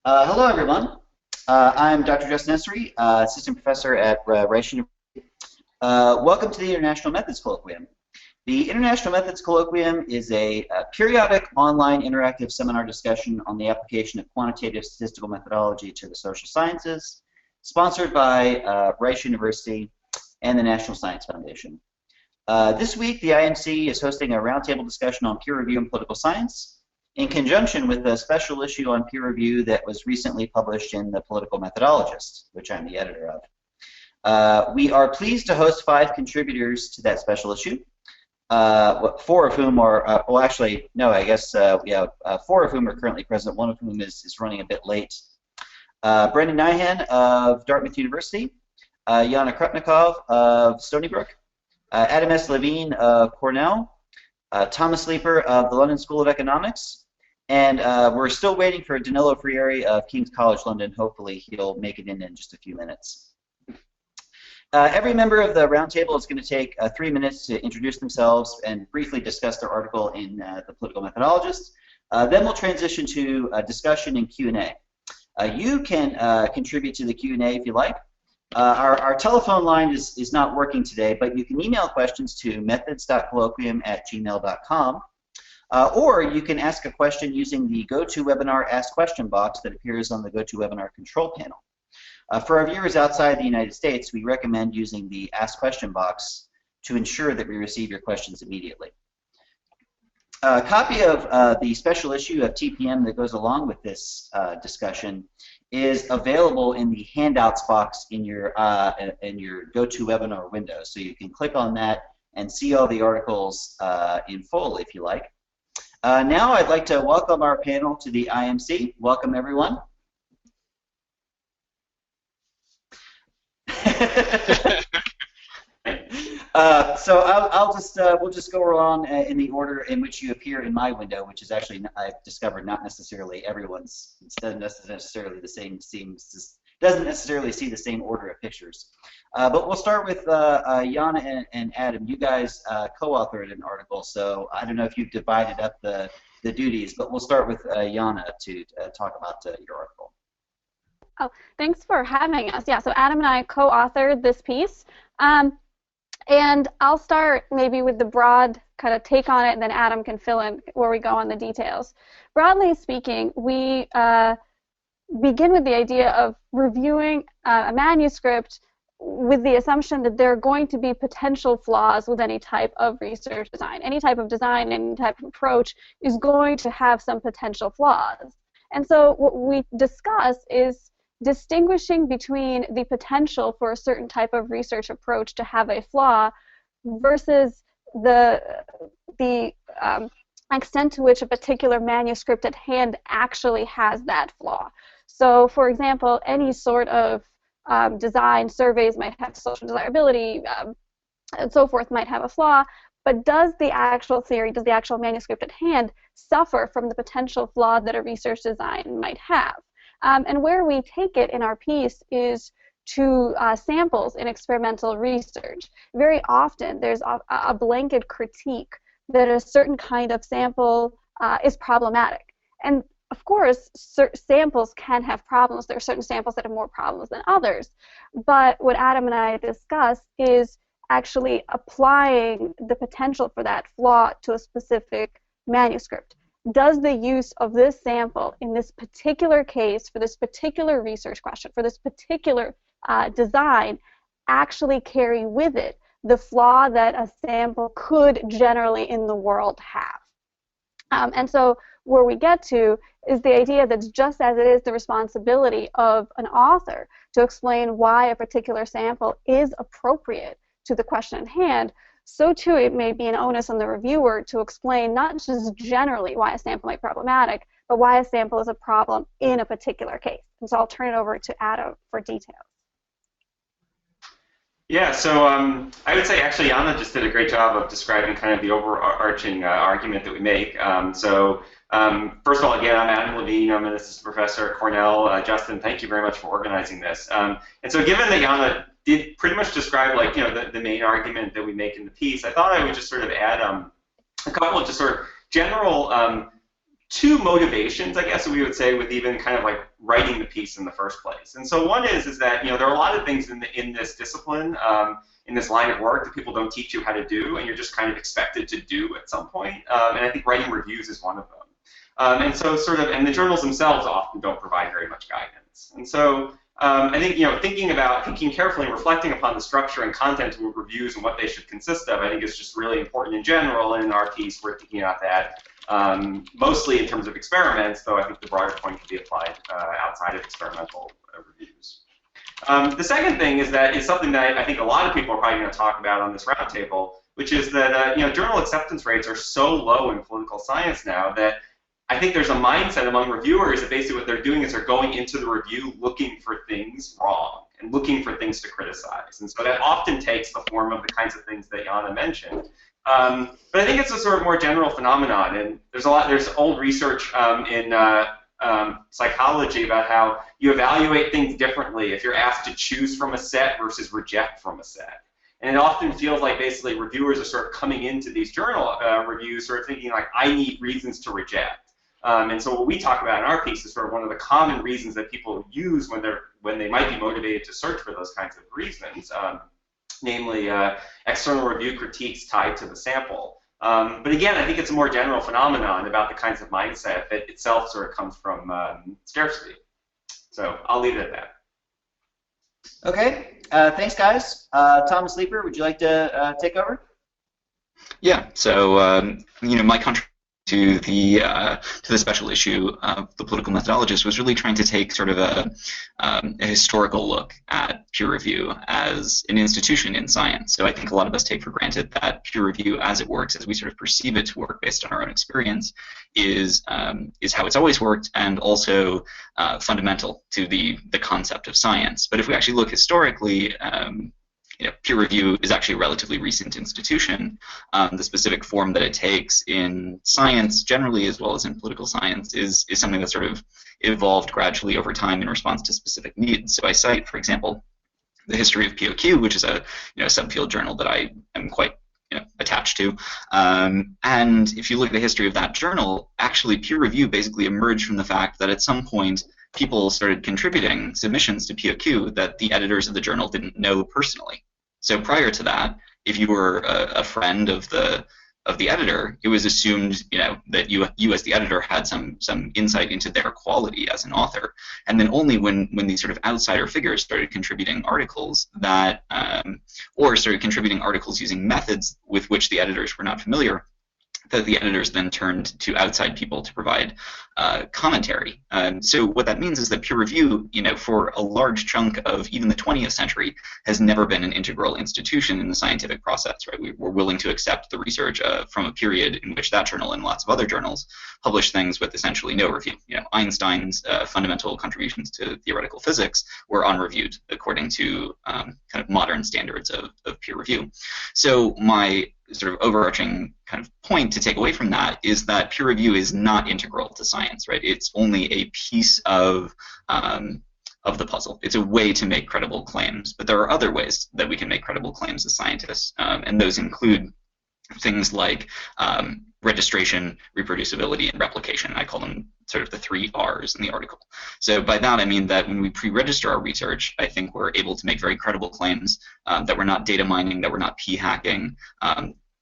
Hello, everyone. I'm Dr. Justin Essery, Assistant Professor at Rice University. Welcome to the International Methods Colloquium. The International Methods Colloquium is a periodic online interactive seminar discussion on the application of quantitative statistical methodology to the social sciences, sponsored by Rice University and the National Science Foundation. This week, the IMC is hosting a roundtable discussion on peer review and political science, in conjunction with a special issue on peer review that was recently published in the Political Methodologist, which I'm the editor of. We are pleased to host 5 contributors to that special issue, 4 of whom are, well actually, no, I guess we have 4 of whom are currently present, one of whom is running a bit late. Brendan Nyhan of Dartmouth University, Yanna Krupnikov of Stony Brook, Adam S. Levine of Cornell, Thomas Leeper of the London School of Economics, and we're still waiting for Danilo Freire of King's College London. Hopefully he'll make it in just a few minutes. Every member of the roundtable is going to take 3 minutes to introduce themselves and briefly discuss their article in the Political Methodologist. Then we'll transition to a discussion and Q&A. You can contribute to the Q&A if you like. Our telephone line is not working today, but you can email questions to methods.colloquium@gmail.com. Or you can ask a question using the GoToWebinar Ask Question box that appears on the GoToWebinar control panel. For our viewers outside the United States, we recommend using the Ask Question box to ensure that we receive your questions immediately. A copy of the special issue of TPM that goes along with this discussion is available in the handouts box in your GoToWebinar window. So you can click on that and see all the articles in full if you like. Now I'd like to welcome our panel to the IMC. Welcome, everyone. So we'll just go on in the order in which you appear in my window, which is actually, I've discovered, not necessarily everyone's. It doesn't necessarily doesn't necessarily see the same order of pictures. But we'll start with Yanna and Adam. You guys co-authored an article, so I don't know if you've divided up the duties, but we'll start with Yanna to talk about your article. Oh, thanks for having us. Yeah, so Adam and I co-authored this piece. And I'll start maybe with the broad kind of take on it, and then Adam can fill in where we go on the details. Broadly speaking, we begin with the idea of reviewing a manuscript with the assumption that there are going to be potential flaws with any type of research design. Any type of design, any type of approach is going to have some potential flaws. And so what we discuss is distinguishing between the potential for a certain type of research approach to have a flaw versus the extent to which a particular manuscript at hand actually has that flaw. So, for example, any sort of design surveys might have social desirability and so forth might have a flaw, but does the actual theory, does the actual manuscript at hand suffer from the potential flaw that a research design might have? And where we take it in our piece is to samples in experimental research. Very often there's a blanket critique that a certain kind of sample is problematic. And of course, samples can have problems. There are certain samples that have more problems than others. But what Adam and I discuss is actually applying the potential for that flaw to a specific manuscript. Does the use of this sample in this particular case, for this particular research question, for this particular design, actually carry with it the flaw that a sample could generally in the world have? And so where we get to is the idea that just as it is the responsibility of an author to explain why a particular sample is appropriate to the question at hand, so too it may be an onus on the reviewer to explain not just generally why a sample might be problematic, but why a sample is a problem in a particular case. And so I'll turn it over to Adam for details. Yeah, so I would say actually Yanna just did a great job of describing kind of the overarching argument that we make. First of all, again, I'm Adam Levine. I'm an assistant professor at Cornell. Justin, thank you very much for organizing this. And so given that Yanna did pretty much describe, like, you know, the main argument that we make in the piece, I thought I would just sort of add a couple of just sort of general two motivations, I guess we would say, with even kind of like writing the piece in the first place. And so one is that, you know, there are a lot of things in this discipline, in this line of work that people don't teach you how to do, and you're just kind of expected to do at some point. And I think writing reviews is one of them. And so sort of, and the journals themselves often don't provide very much guidance. And so I think, you know, thinking carefully and reflecting upon the structure and content of reviews and what they should consist of, I think is just really important in general. And in our piece, we're thinking about that mostly in terms of experiments, though I think the broader point can be applied outside of experimental reviews. The second thing is that it's something that I think a lot of people are probably going to talk about on this roundtable, which is that you know, journal acceptance rates are so low in political science now that I think there's a mindset among reviewers that basically what they're doing is they're going into the review looking for things wrong and looking for things to criticize. And so that often takes the form of the kinds of things that Yanna mentioned. But I think it's a sort of more general phenomenon, and there's old research in psychology about how you evaluate things differently if you're asked to choose from a set versus reject from a set. And it often feels like basically reviewers are sort of coming into these journal reviews sort of thinking like, I need reasons to reject. And so what we talk about in our piece is sort of one of the common reasons that people use when they might be motivated to search for those kinds of reasons, namely external review critiques tied to the sample. But again, I think it's a more general phenomenon about the kinds of mindset that itself sort of comes from scarcity. So I'll leave it at that. Okay, thanks guys. Thomas Leeper, would you like to take over? Yeah. So you know, my contribution to the special issue of the political methodologist was really trying to take sort of a historical look at peer review as an institution in science. So I think a lot of us take for granted that peer review, as it works, as we sort of perceive it to work based on our own experience, is how it's always worked, and also fundamental to the concept of science. But if we actually look historically, you know, peer review is actually a relatively recent institution. The specific form that it takes in science generally, as well as in political science, is something that sort of evolved gradually over time in response to specific needs. So I cite, for example, the history of POQ, which is a subfield journal that I am quite attached to. And if you look at the history of that journal, actually peer review basically emerged from the fact that at some point people started contributing submissions to POQ that the editors of the journal didn't know personally. So prior to that, if you were a friend of the editor, it was assumed that you as the editor had some insight into their quality as an author. And then only when these sort of outsider figures started contributing articles that or started contributing articles using methods with which the editors were not familiar, that the editors then turned to outside people to provide commentary. So what that means is that peer review, for a large chunk of even the 20th century, has never been an integral institution in the scientific process. Right? We were willing to accept the research from a period in which that journal and lots of other journals published things with essentially no review. Einstein's fundamental contributions to theoretical physics were unreviewed according to kind of modern standards of peer review. So my sort of overarching kind of point to take away from that is that peer review is not integral to science, right? It's only a piece of the puzzle. It's a way to make credible claims, but there are other ways that we can make credible claims as scientists, and those include things like registration, reproducibility, and replication. I call them sort of the 3 R's in the article. So by that I mean that when we pre-register our research, I think we're able to make very credible claims that we're not data mining, that we're not p-hacking,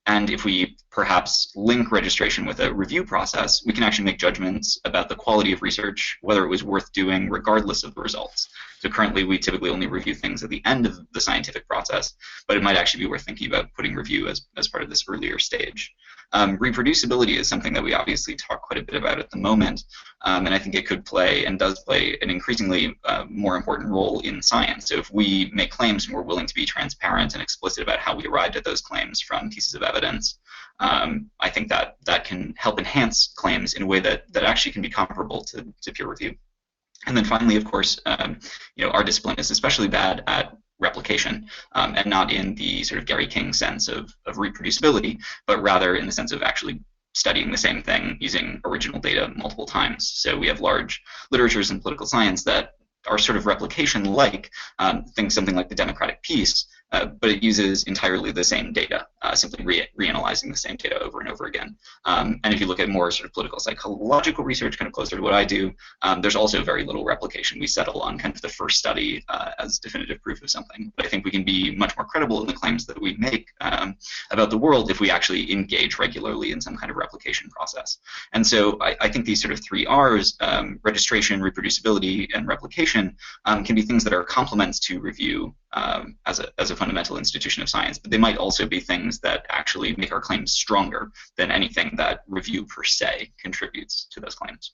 and if we perhaps link registration with a review process, we can actually make judgments about the quality of research, whether it was worth doing regardless of the results. So currently we typically only review things at the end of the scientific process, but it might actually be worth thinking about putting review as part of this earlier stage. Reproducibility is something that we obviously talk quite a bit about at the moment, and I think it could play and does play an increasingly more important role in science. So if we make claims and we're willing to be transparent and explicit about how we arrived at those claims from pieces of evidence, I think that can help enhance claims in a way that actually can be comparable to peer review. And then finally, of course, our discipline is especially bad at replication, and not in the sort of Gary King sense of reproducibility, but rather in the sense of actually studying the same thing using original data multiple times. So we have large literatures in political science that are sort of replication-like, think something like the Democratic Peace, but it uses entirely the same data, simply reanalyzing the same data over and over again. And if you look at more sort of political psychological research, kind of closer to what I do, there's also very little replication. We settle on kind of the first study as definitive proof of something. But I think we can be much more credible in the claims that we make about the world if we actually engage regularly in some kind of replication process. And so I think these sort of 3 R's, registration, reproducibility, and replication, can be things that are complements to review as a fundamental institution of science, but they might also be things that actually make our claims stronger than anything that review per se contributes to those claims.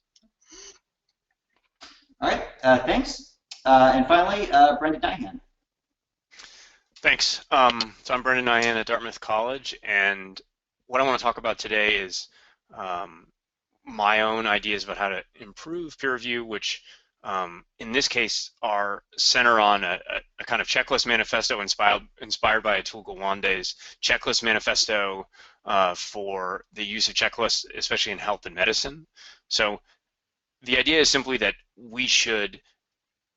All right, thanks. And finally, Brendan Nyhan. Thanks. So I'm Brendan Nyhan at Dartmouth College, and what I want to talk about today is my own ideas about how to improve peer review, which in this case are center on a kind of checklist manifesto inspired by Atul Gawande's checklist manifesto for the use of checklists, especially in health and medicine. So the idea is simply that we should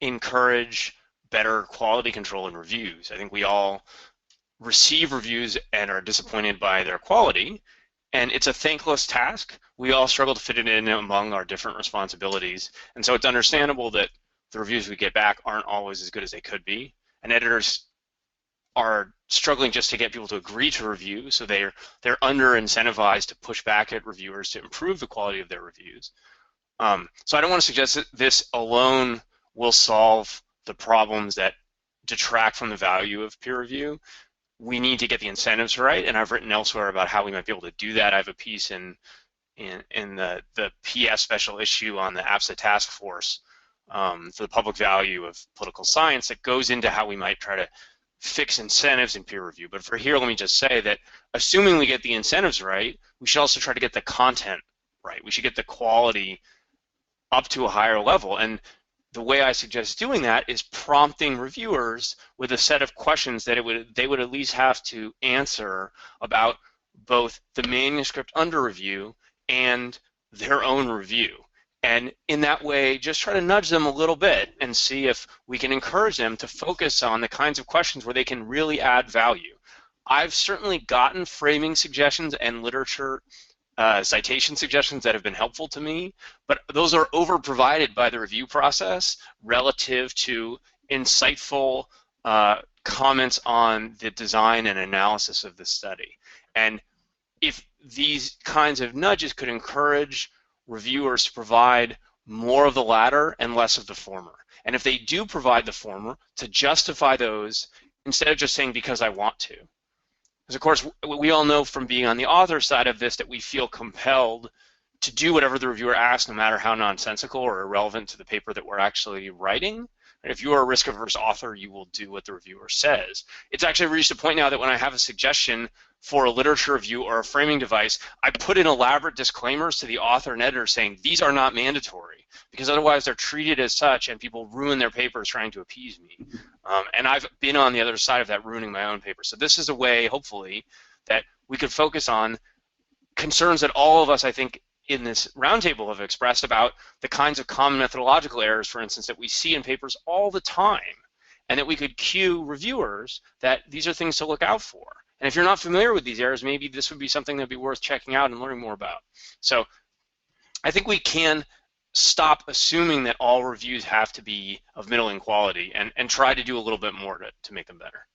encourage better quality control in reviews. I think we all receive reviews and are disappointed by their quality, and it's a thankless task. We all struggle to fit it in among our different responsibilities, and so it's understandable that the reviews we get back aren't always as good as they could be, and editors are struggling just to get people to agree to review, so they're under incentivized to push back at reviewers to improve the quality of their reviews. So I don't want to suggest that this alone will solve the problems that detract from the value of peer review. We need to get the incentives right, and I've written elsewhere about how we might be able to do that. I have a piece in the PS special issue on the APSA task force for the public value of political science that goes into how we might try to fix incentives in peer review. But for here, let me just say that assuming we get the incentives right, we should also try to get the content right. We should get the quality up to a higher level, and the way I suggest doing that is prompting reviewers with a set of questions that they would at least have to answer about both the manuscript under review and their own review. And in that way, just try to nudge them a little bit and see if we can encourage them to focus on the kinds of questions where they can really add value. I've certainly gotten framing suggestions and literature citation suggestions that have been helpful to me, but those are over-provided by the review process relative to insightful comments on the design and analysis of the study. And if these kinds of nudges could encourage reviewers to provide more of the latter and less of the former, and if they do provide the former, to justify those instead of just saying because I want to. Because, of course, we all know from being on the author side of this that we feel compelled to do whatever the reviewer asks, no matter how nonsensical or irrelevant to the paper that we're actually writing. And if you are a risk-averse author, you will do what the reviewer says. It's actually reached a point now that when I have a suggestion for a literature review or a framing device, I put in elaborate disclaimers to the author and editor saying these are not mandatory, because otherwise they're treated as such and people ruin their papers trying to appease me. And I've been on the other side of that, ruining my own paper. So this is a way, hopefully, that we could focus on concerns that all of us, I think, in this roundtable have expressed about the kinds of common methodological errors, for instance, that we see in papers all the time, and that we could cue reviewers that these are things to look out for. And if you're not familiar with these errors, maybe this would be something that would be worth checking out and learning more about. So I think we can stop assuming that all reviews have to be of middling quality and try to do a little bit more to make them better.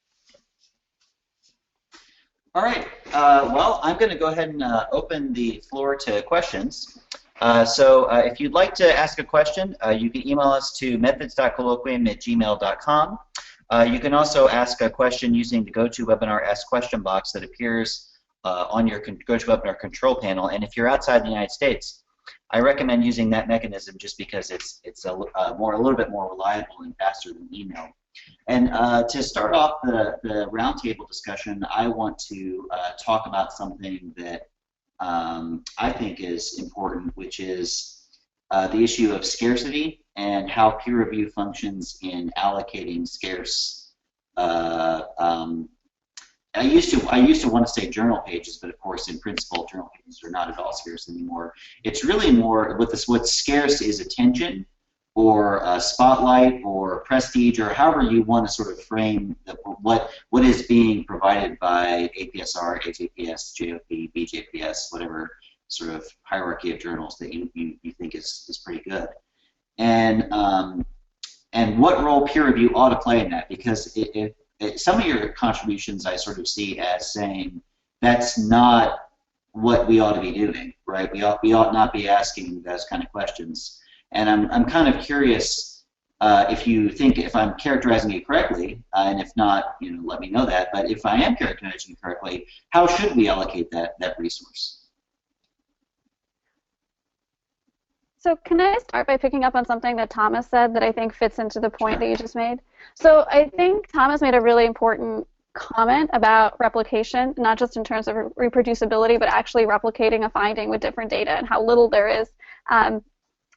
All right. Well, I'm going to go ahead and open the floor to questions. So if you'd like to ask a question, you can email us to methods.colloquium@gmail.com. You can also ask a question using the GoToWebinar Ask Question box that appears on your GoToWebinar control panel. And if you're outside the United States, I recommend using that mechanism just because it's a little bit more reliable and faster than email. And to start off the roundtable discussion, I want to talk about something that I think is important, which is the issue of scarcity and how peer review functions in allocating scarce. I used to want to say journal pages, but of course, in principle, journal pages are not at all scarce anymore. It's really more what's scarce is attention. or spotlight or prestige, or however you want to sort of frame what is being provided by APSR, HAPS, JOP, BJPS, whatever sort of hierarchy of journals that you think is pretty good, and what role peer review ought to play in that, because some of your contributions I sort of see as saying that's not what we ought to be doing, right? We ought not be asking those kind of questions. And I'm kind of curious if I'm characterizing it correctly, and if not, let me know that. But if I am characterizing it correctly, how should we allocate that resource? So can I start by picking up on something that Thomas said that I think fits into the point that you just made? So I think Thomas made a really important comment about replication, not just in terms of reproducibility, but actually replicating a finding with different data and how little there is. And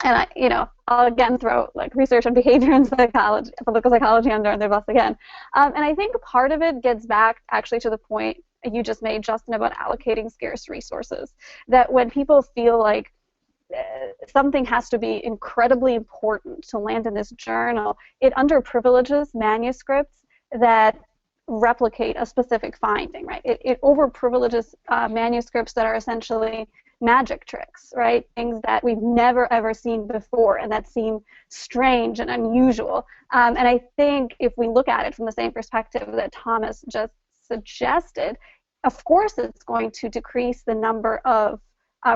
I'll again throw like research on behavior and psychology, political psychology under their bus again. And I think part of it gets back actually to the point you just made, Justin, about allocating scarce resources. That when people feel like something has to be incredibly important to land in this journal, it underprivileges manuscripts that replicate a specific finding, right? It overprivileges manuscripts that are essentially magic tricks, right? Things that we've never ever seen before and that seem strange and unusual. And I think if we look at it from the same perspective that Thomas just suggested, of course it's going to decrease the number of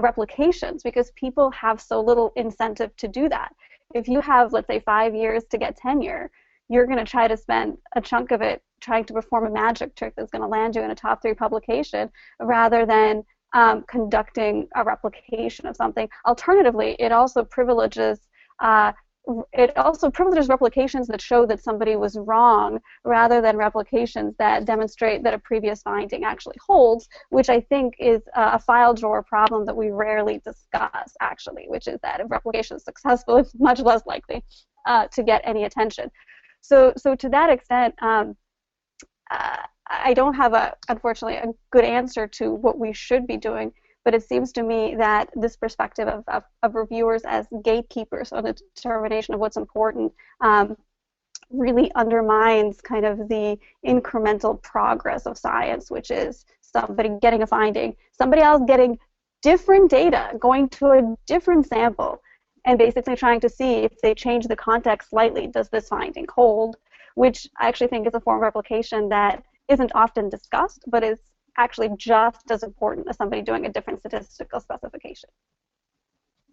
replications because people have so little incentive to do that. If you have, let's say, 5 years to get tenure, you're going to try to spend a chunk of it trying to perform a magic trick that's going to land you in a top 3 publication rather than conducting a replication of something. Alternatively, it also privileges replications that show that somebody was wrong rather than replications that demonstrate that a previous finding actually holds, which I think is a file drawer problem that we rarely discuss, actually, which is that if replication is successful, it's much less likely to get any attention. So to that extent, I don't have, unfortunately, a good answer to what we should be doing, but it seems to me that this perspective of reviewers as gatekeepers on the determination of what's important really undermines kind of the incremental progress of science, which is somebody getting a finding, somebody else getting different data, going to a different sample, and basically trying to see if they change the context slightly, does this finding hold, which I actually think is a form of replication that isn't often discussed, but is actually just as important as somebody doing a different statistical specification.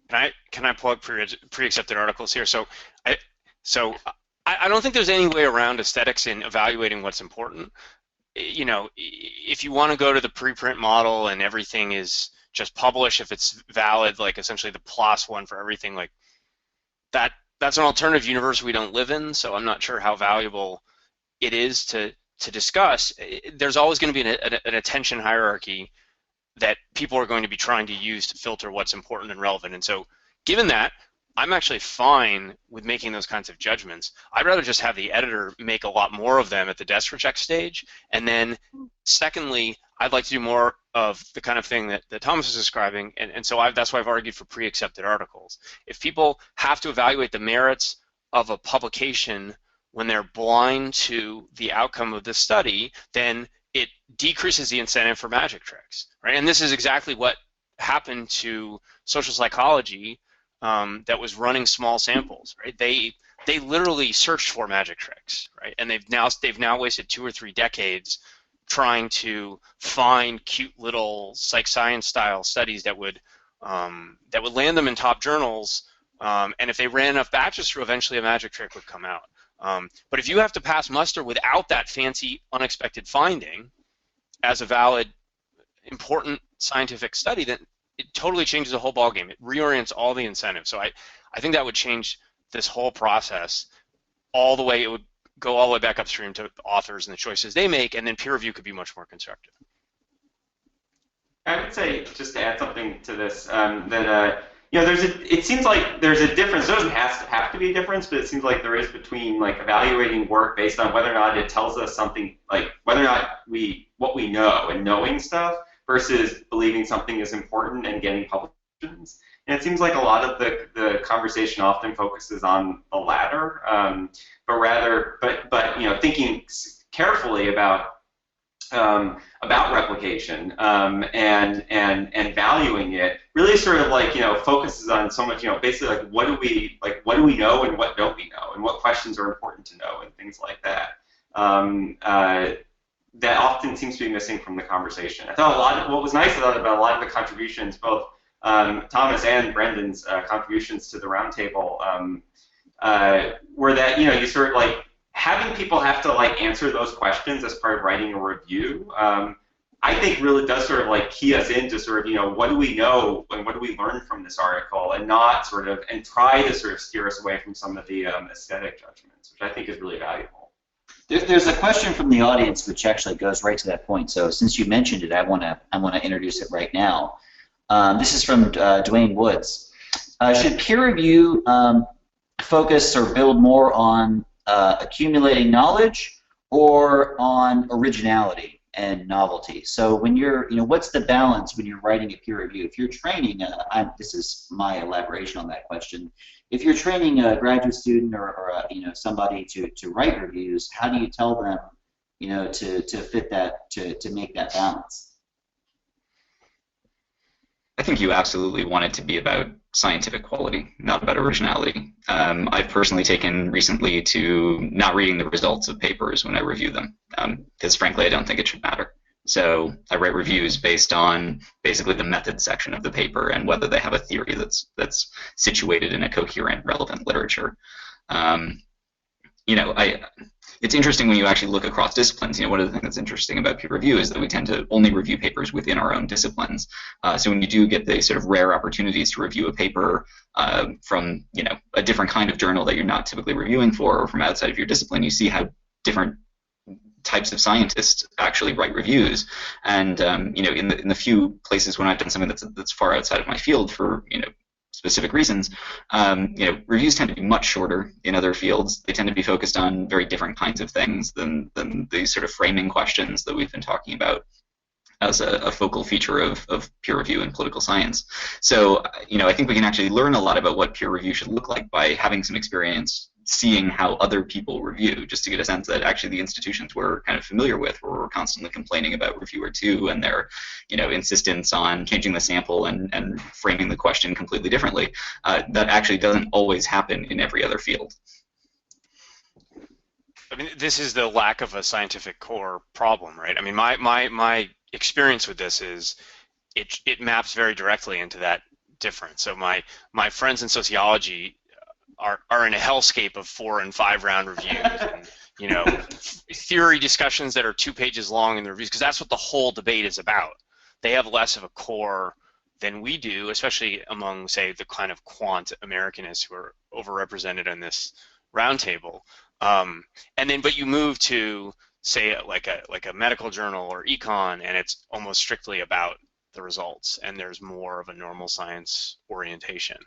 Can I plug pre-accepted articles here? So I don't think there's any way around aesthetics in evaluating what's important. If you want to go to the preprint model and everything is just publish if it's valid, like essentially the PLOS one for everything, like that's an alternative universe we don't live in, so I'm not sure how valuable it is to discuss. There's always going to be an attention hierarchy that people are going to be trying to use to filter what's important and relevant. And so given that, I'm actually fine with making those kinds of judgments. I'd rather just have the editor make a lot more of them at the desk check stage. And then secondly, I'd like to do more of the kind of thing that Thomas is describing. And so that's why I've argued for pre-accepted articles. If people have to evaluate the merits of a publication when they're blind to the outcome of the study, then it decreases the incentive for magic tricks, right? And this is exactly what happened to social psychology that was running small samples, right? They literally searched for magic tricks, right? And they've now wasted 2 or 3 decades trying to find cute little psych science style studies that would land them in top journals. And if they ran enough batches through, eventually a magic trick would come out. But if you have to pass muster without that fancy, unexpected finding as a valid, important scientific study, then it totally changes the whole ballgame. It reorients all the incentives. So I think that would change this whole process all the way. It would go all the way back upstream to the authors and the choices they make, and then peer review could be much more constructive. I would say, just to add something to this, it seems like there's a difference. There doesn't have to be a difference, but it seems like there is between like evaluating work based on whether or not it tells us something, like whether or not what we know and knowing stuff, versus believing something is important and getting publications. And it seems like a lot of the conversation often focuses on the latter, but thinking carefully about replication and valuing it really sort of focuses on so much basically what do we know and what don't we know and what questions are important to know and things like that. That often seems to be missing from the conversation. I thought what was nice about a lot of the contributions, both Thomas and Brendan's contributions to the roundtable, were that you sort of having people have to answer those questions as part of writing a review. I think really does sort of key us into sort of what do we know and what do we learn from this article, and not sort of try to sort of steer us away from some of the aesthetic judgments, which I think is really valuable. There's a question from the audience which actually goes right to that point. So since you mentioned it, I want to introduce it right now. This is from Dwayne Woods. Should peer review focus or build more on accumulating knowledge or on originality and novelty? So when you're, what's the balance when you're writing a peer review? If you're training, this is my elaboration on that question. If you're training a graduate student or somebody to write reviews, how do you tell them, to fit that, to make that balance? I think you absolutely want it to be about scientific quality, not about originality. I've personally taken recently to not reading the results of papers when I review them, because frankly I don't think it should matter. So I write reviews based on basically the method section of the paper and whether they have a theory that's situated in a coherent, relevant literature. It's interesting when you actually look across disciplines. One of the things that's interesting about peer review is that we tend to only review papers within our own disciplines. So when you do get the sort of rare opportunities to review a paper from a different kind of journal that you're not typically reviewing for, or from outside of your discipline, you see how different types of scientists actually write reviews. And in the few places when I've done something that's far outside of my field for specific reasons, reviews tend to be much shorter in other fields. They tend to be focused on very different kinds of things than the sort of framing questions that we've been talking about as a focal feature of peer review in political science. So, I think we can actually learn a lot about what peer review should look like by having some experience seeing how other people review, just to get a sense that actually the institutions we're kind of familiar with, where we're constantly complaining about reviewer 2 and their insistence on changing the sample and framing the question completely differently, that actually doesn't always happen in every other field. I mean, this is the lack of a scientific core problem, right? I mean, my experience with this is it maps very directly into that difference. So my friends in sociology are in a hellscape of 4- and 5-round reviews, and theory discussions that are 2 pages long in the reviews, because that's what the whole debate is about. They have less of a core than we do, especially among, say, the kind of quant Americanists who are overrepresented in this roundtable. But you move to, say, like a medical journal or Econ, and it's almost strictly about the results, and there's more of a normal science orientation.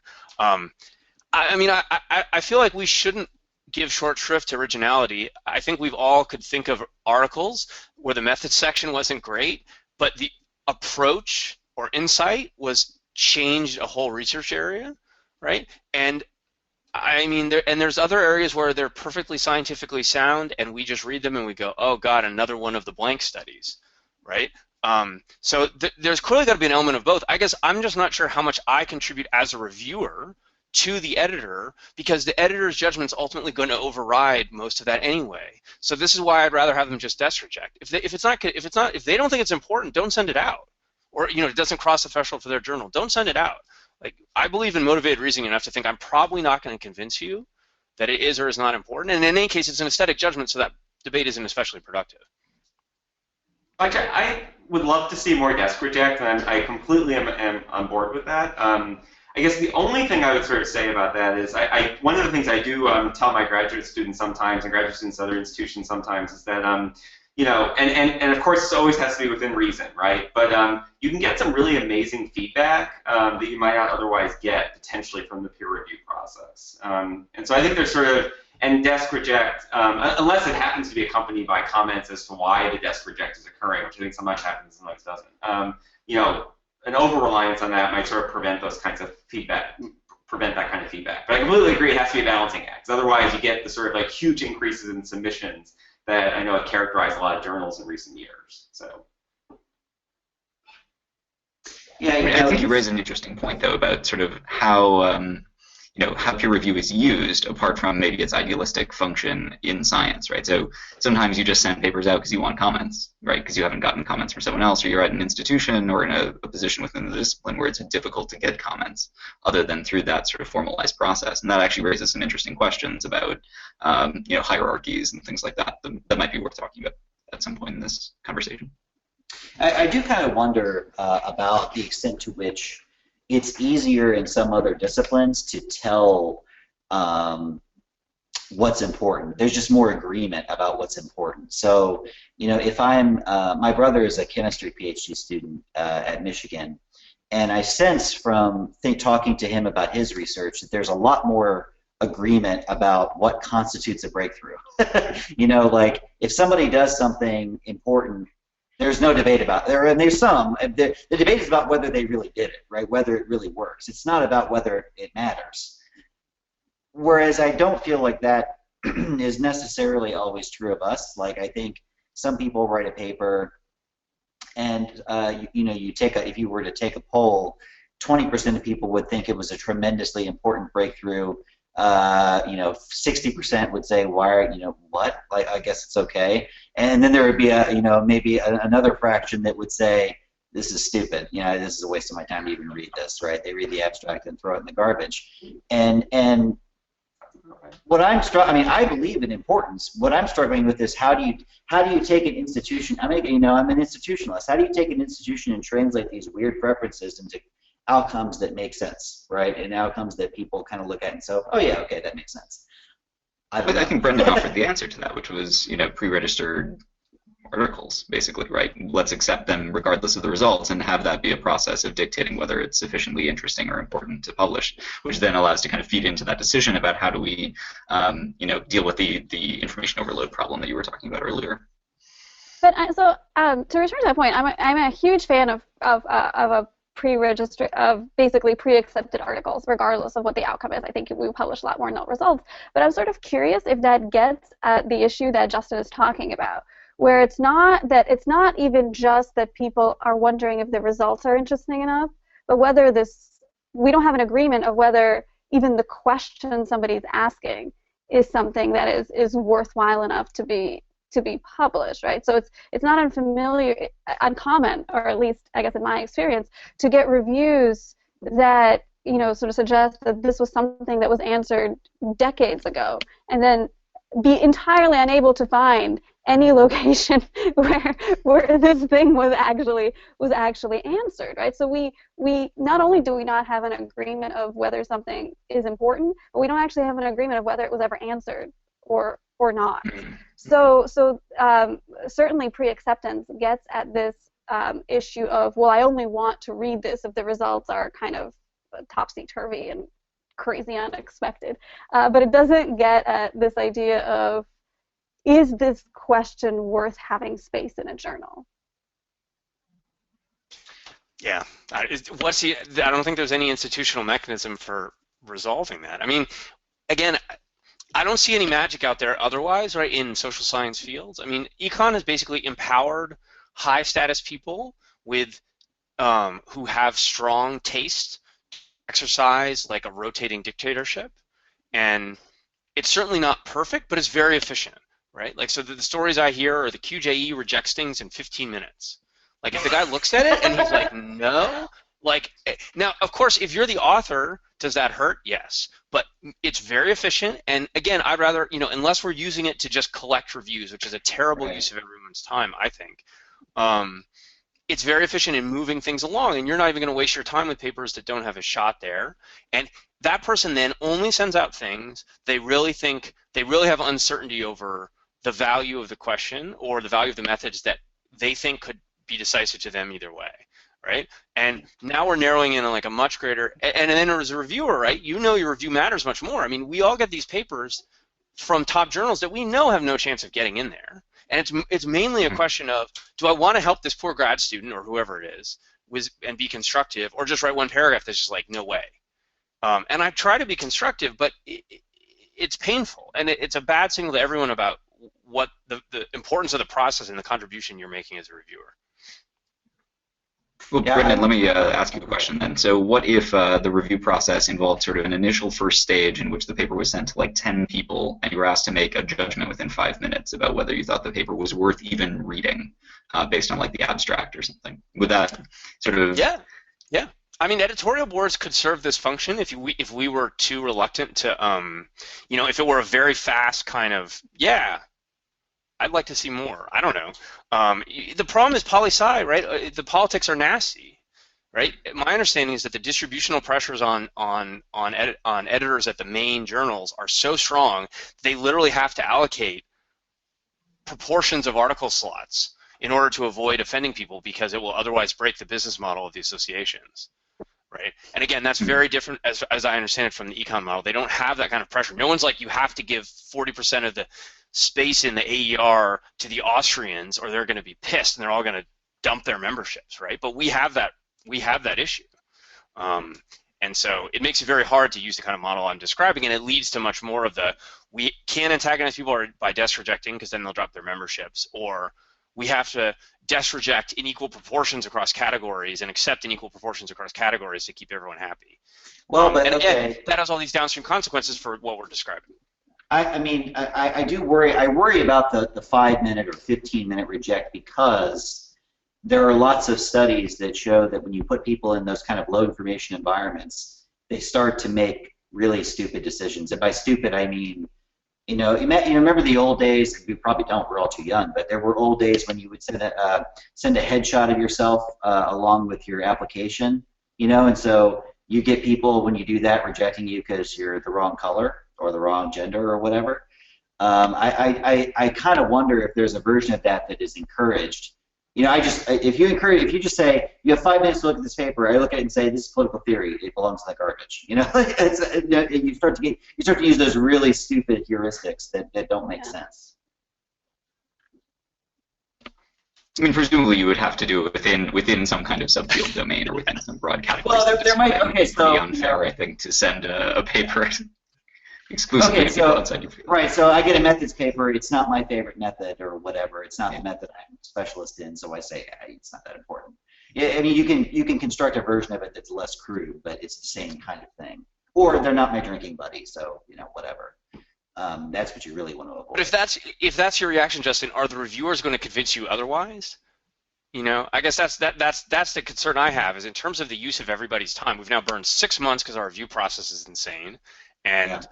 I feel like we shouldn't give short shrift to originality. I think we've all could think of articles where the methods section wasn't great, but the approach or insight was changed a whole research area, right? And I mean, there's other areas where they're perfectly scientifically sound, and we just read them and we go, oh God, another one of the blank studies, right? So there's clearly got to be an element of both. I guess I'm just not sure how much I contribute as a reviewer to the editor, because the editor's judgment's ultimately going to override most of that anyway. So this is why I'd rather have them just desk reject. If they don't think it's important, don't send it out. Or it doesn't cross the threshold for their journal, don't send it out. Like, I believe in motivated reasoning enough to think I'm probably not going to convince you that it is or is not important. And in any case, it's an aesthetic judgment, so that debate isn't especially productive. I would love to see more desk reject, and I completely am on board with that. I guess the only thing I would sort of say about that is one of the things I do tell my graduate students sometimes, and graduate students at other institutions sometimes, is that and of course this always has to be within reason, right? But you can get some really amazing feedback that you might not otherwise get potentially from the peer review process. And so I think there's sort of, and desk reject, unless it happens to be accompanied by comments as to why the desk reject is occurring, which I think sometimes happens, sometimes doesn't. an over-reliance on that might sort of prevent those kinds of feedback, prevent that kind of feedback. But I completely agree it has to be a balancing act. 'Cause otherwise you get the sort of like huge increases in submissions that I know have characterized a lot of journals in recent years. So. Yeah, I think you raise an interesting point though about sort of how how peer review is used apart from maybe its idealistic function in science, right? So sometimes you just send papers out because you want comments, right? Because you haven't gotten comments from someone else, or you're at an institution or in a position within the discipline where it's difficult to get comments other than through that sort of formalized process. And that actually raises some interesting questions about hierarchies and things like that that might be worth talking about at some point in this conversation. I do kind of wonder about the extent to which it's easier in some other disciplines to tell what's important. There's just more agreement about what's important. So, if I'm, my brother is a chemistry PhD student at Michigan, and I sense from talking to him about his research that there's a lot more agreement about what constitutes a breakthrough. Like if somebody does something important, there's no debate about there, and there's some. The debate is about whether they really did it, right? Whether it really works. It's not about whether it matters. Whereas I don't feel like that is necessarily always true of us. Like I think some people write a paper, and if you were to take a poll, 20% of people would think it was a tremendously important breakthrough. 60% would say, why, what? Like, I guess it's okay. And then there would be maybe another fraction that would say, this is stupid. This is a waste of my time to even read this, right? They read the abstract and throw it in the garbage. And what I believe in importance. What I'm struggling with is how do you take an institution? I'm an institutionalist. How do you take an institution and translate these weird preferences into outcomes that make sense, right? And outcomes that people kind of look at and say, oh yeah, okay, that makes sense. I think Brendan offered the answer to that, which was, pre-registered articles, basically, right? Let's accept them regardless of the results and have that be a process of dictating whether it's sufficiently interesting or important to publish, which then allows to kind of feed into that decision about how do we, deal with the information overload problem that you were talking about earlier. But to return to that point, I'm a huge fan of basically pre-accepted articles, regardless of what the outcome is. I think we publish a lot more note results. But I'm sort of curious if that gets at the issue that Justin is talking about, where it's not even just that people are wondering if the results are interesting enough, but whether we don't have an agreement of whether even the question somebody's asking is something that is worthwhile enough to be published, right? So it's not uncommon, or at least I guess in my experience, to get reviews that sort of suggest that this was something that was answered decades ago, and then be entirely unable to find any location where this thing was actually answered, right? So we not only do we not have an agreement of whether something is important, but we don't actually have an agreement of whether it was ever answered or not. So certainly pre-acceptance gets at this issue of, well, I only want to read this if the results are kind of topsy-turvy and crazy unexpected. But it doesn't get at this idea of, is this question worth having space in a journal? Yeah. I don't think there's any institutional mechanism for resolving that. I mean, again, I don't see any magic out there otherwise, right, in social science fields. I mean, Econ has basically empowered high-status people with who have strong taste, exercise like a rotating dictatorship, and it's certainly not perfect, but it's very efficient, right? Like, so the stories I hear are the QJE rejects things in 15 minutes. Like, if the guy looks at it and he's like, no, like, now, of course, if you're the author, does that hurt? Yes. But it's very efficient, and again, I'd rather, unless we're using it to just collect reviews, which is a terrible use of everyone's time, I think, it's very efficient in moving things along, and you're not even going to waste your time with papers that don't have a shot there. And that person then only sends out things they really have uncertainty over the value of the question or the value of the methods that they think could be decisive to them either way, right? And now we're narrowing in on like a much greater, and then as a reviewer, right, your review matters much more. I mean, we all get these papers from top journals that we know have no chance of getting in there. And it's mainly a question of, do I want to help this poor grad student or whoever it is and be constructive, or just write one paragraph that's just like, no way. And I try to be constructive, but it's painful, and it's a bad signal to everyone about what the importance of the process and the contribution you're making as a reviewer. Well, Brendan, let me ask you a question then. So what if the review process involved sort of an initial first stage in which the paper was sent to like 10 people, and you were asked to make a judgment within 5 minutes about whether you thought the paper was worth even reading based on like the abstract or something? Would that sort of... Yeah. I mean, editorial boards could serve this function if we were too reluctant to, if it were a very fast kind of, yeah, I'd like to see more. I don't know. The problem is poli-sci, right? The politics are nasty, right? My understanding is that the distributional pressures on editors at the main journals are so strong they literally have to allocate proportions of article slots in order to avoid offending people, because it will otherwise break the business model of the associations. Right, and again, that's very different, as I understand it, from the Econ model. They don't have that kind of pressure. No one's like, you have to give 40% of the space in the AER to the Austrians, or they're going to be pissed and they're all going to dump their memberships, right? But we have that issue, and so it makes it very hard to use the kind of model I'm describing, and it leads to much more of the, we can't antagonize people by desk rejecting because then they'll drop their memberships, or we have to desk reject in equal proportions across categories and accept in equal proportions across categories to keep everyone happy. Well, but and again, okay, that has all these downstream consequences for what we're describing. I do worry. I worry about the 5-minute or 15-minute reject, because there are lots of studies that show that when you put people in those kind of low information environments, they start to make really stupid decisions. And by stupid, I mean, you remember the old days? We probably don't. We're all too young. But there were old days when you would send a headshot of yourself along with your application. And so you get people, when you do that, rejecting you because you're the wrong color or the wrong gender or whatever. I kind of wonder if there's a version of that is encouraged. If you just say you have 5 minutes to look at this paper, I look at it and say this is political theory. It belongs in the garbage. You start to use those really stupid heuristics that don't make sense. I mean, presumably you would have to do it within some kind of subfield domain or within some broad category. Well, there might. Okay, it's pretty unfair, I think, to send a paper exclusively to people outside your field. Right, so I get a methods paper. It's not my favorite method or whatever. It's not the method I'm a specialist in, so I say it's not that important. I mean, you can construct a version of it that's less crude, but it's the same kind of thing. Or they're not my drinking buddy, so whatever. That's what you really want to avoid. But if that's your reaction, Justin, are the reviewers going to convince you otherwise? I guess that's the concern I have, is in terms of the use of everybody's time. We've now burned 6 months because our review process is insane, and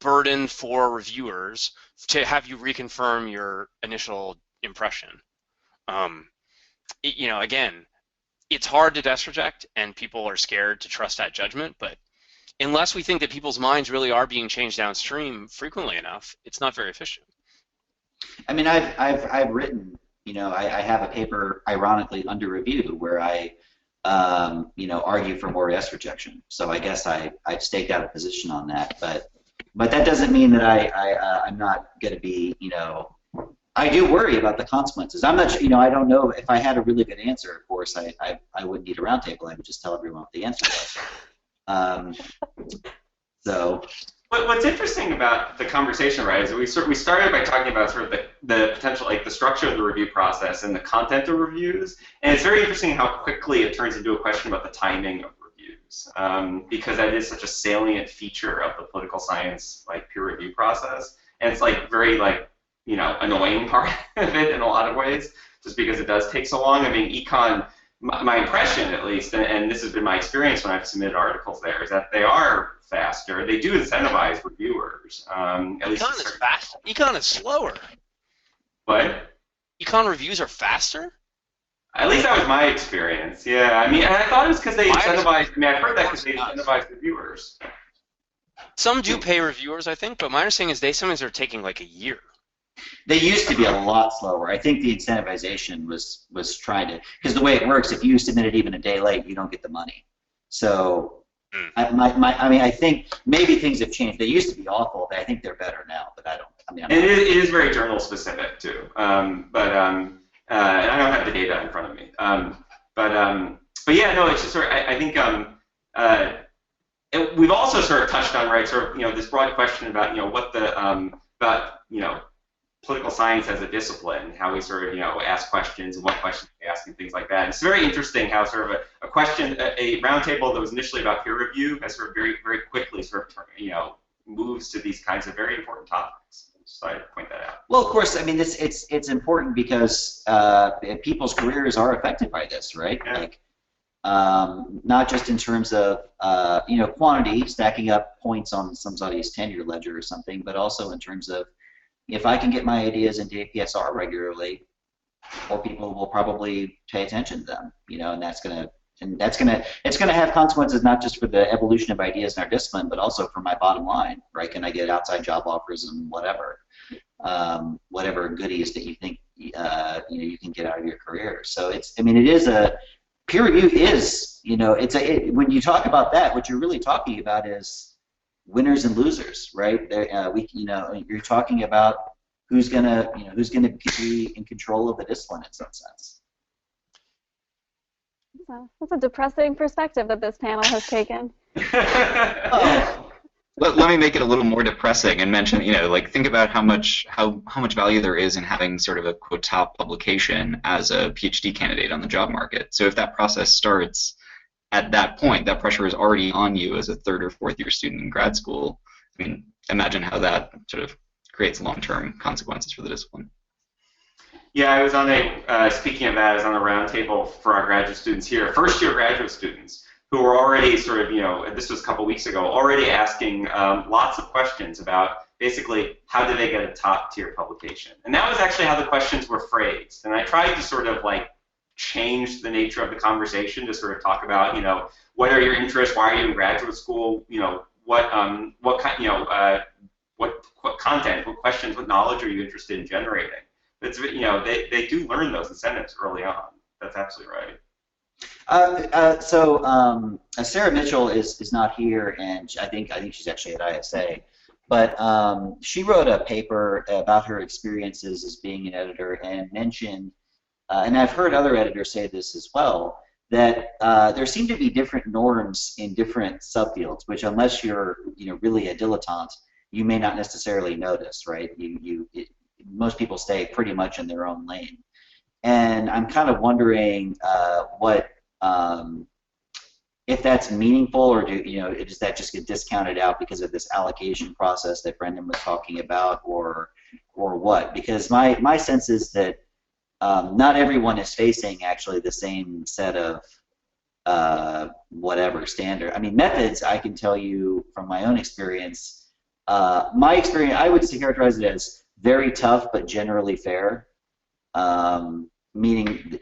burden for reviewers to have you reconfirm your initial impression. Again, it's hard to desk reject, and people are scared to trust that judgment, but unless we think that people's minds really are being changed downstream frequently enough, it's not very efficient. I mean, I've written, I have a paper, ironically, under review where I argue for more desk rejection. So I guess I've staked out a position on that, but that doesn't mean that I'm not going to be, I do worry about the consequences. I'm not, I don't know if I had a really good answer. Of course, I wouldn't need a roundtable. I would just tell everyone what the answer was. What's interesting about the conversation, right, is that we started by talking about sort of the potential, like the structure of the review process and the content of reviews, and it's very interesting how quickly it turns into a question about the timing of reviews, because that is such a salient feature of the political science peer review process, and it's very annoying part of it in a lot of ways, just because it does take so long. I mean, Econ, my impression at least, and this has been my experience when I've submitted articles there, is that they are faster. They do incentivize reviewers. At least Econ is fast. Econ is slower. What? Econ reviews are faster? At least that was my experience. Yeah, I mean, and I thought it was because they incentivize. I mean, I've heard that because they incentivize reviewers. Some do pay reviewers, I think, but my understanding is they sometimes are taking a year. They used to be a lot slower. I think the incentivization was trying to, because the way it works, if you submit it even a day late, you don't get the money. So, I mean, I think maybe things have changed. They used to be awful. I think they're better now, but I don't. I mean, it is very journal specific too. And I don't have the data in front of me. But yeah, no, it's just sort of, I think we've also sort of touched on, right, sort of, this broad question about, what the, about, political science as a discipline, how we sort of, ask questions and what questions we ask and things like that. And it's very interesting how sort of a question, a roundtable that was initially about peer review has sort of very, very quickly sort of, moves to these kinds of very important topics. So I'd point that out. Well, of course, I mean, it's important because people's careers are affected by this, right? Yeah. Like, not just in terms of quantity, stacking up points on somebody's tenure ledger or something, but also in terms of if I can get my ideas into APSR regularly, more people will probably pay attention to them, and it's gonna have consequences not just for the evolution of ideas in our discipline, but also for my bottom line, right? Can I get outside job offers and whatever goodies that you think you can get out of your career? So peer review is, when you talk about that, what you're really talking about is winners and losers, right? You're talking about who's gonna be in control of the discipline in some sense. That's a depressing perspective that this panel has taken. Let me make it a little more depressing and mention, think about how much value there is in having sort of a quote top publication as a PhD candidate on the job market. So if that process starts at that point, that pressure is already on you as a third or fourth year student in grad school. I mean, imagine how that sort of creates long-term consequences for the discipline. Yeah, I was on speaking of that, I was on a roundtable for our graduate students here, first-year graduate students, who were already sort of, this was a couple weeks ago, already asking lots of questions about basically how do they get a top-tier publication. And that was actually how the questions were phrased. And I tried to sort of change the nature of the conversation to sort of talk about, what are your interests, why are you in graduate school, what content, what questions, what knowledge are you interested in generating? It's, they do learn those incentives early on. That's absolutely right. Sarah Mitchell is not here, and I think she's actually at ISA, but she wrote a paper about her experiences as being an editor and mentioned, and I've heard other editors say this as well, that there seem to be different norms in different subfields, which unless you're really a dilettante, you may not necessarily notice, right? Most people stay pretty much in their own lane, and I'm kind of wondering if that's meaningful, or does that just get discounted out because of this allocation process that Brendan was talking about, or what? Because my sense is that not everyone is facing actually the same set of whatever standard. I mean, methods, I can tell you from my own experience, I would characterize it as very tough but generally fair, meaning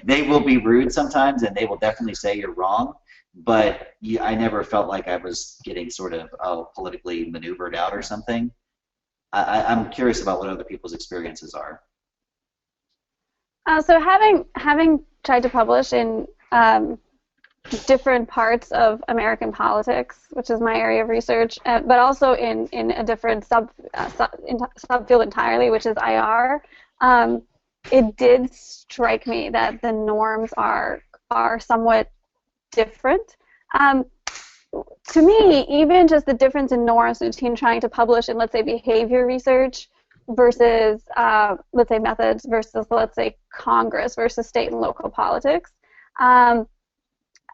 they will be rude sometimes and they will definitely say you're wrong, but I never felt like I was getting sort of politically maneuvered out or something. I'm curious about what other people's experiences are. So having tried to publish in different parts of American politics, which is my area of research, but also in a different subfield entirely, which is IR, it did strike me that the norms are somewhat different. To me, even just the difference in norms between trying to publish in, let's say, behavior research versus, let's say, methods versus, let's say, Congress versus state and local politics,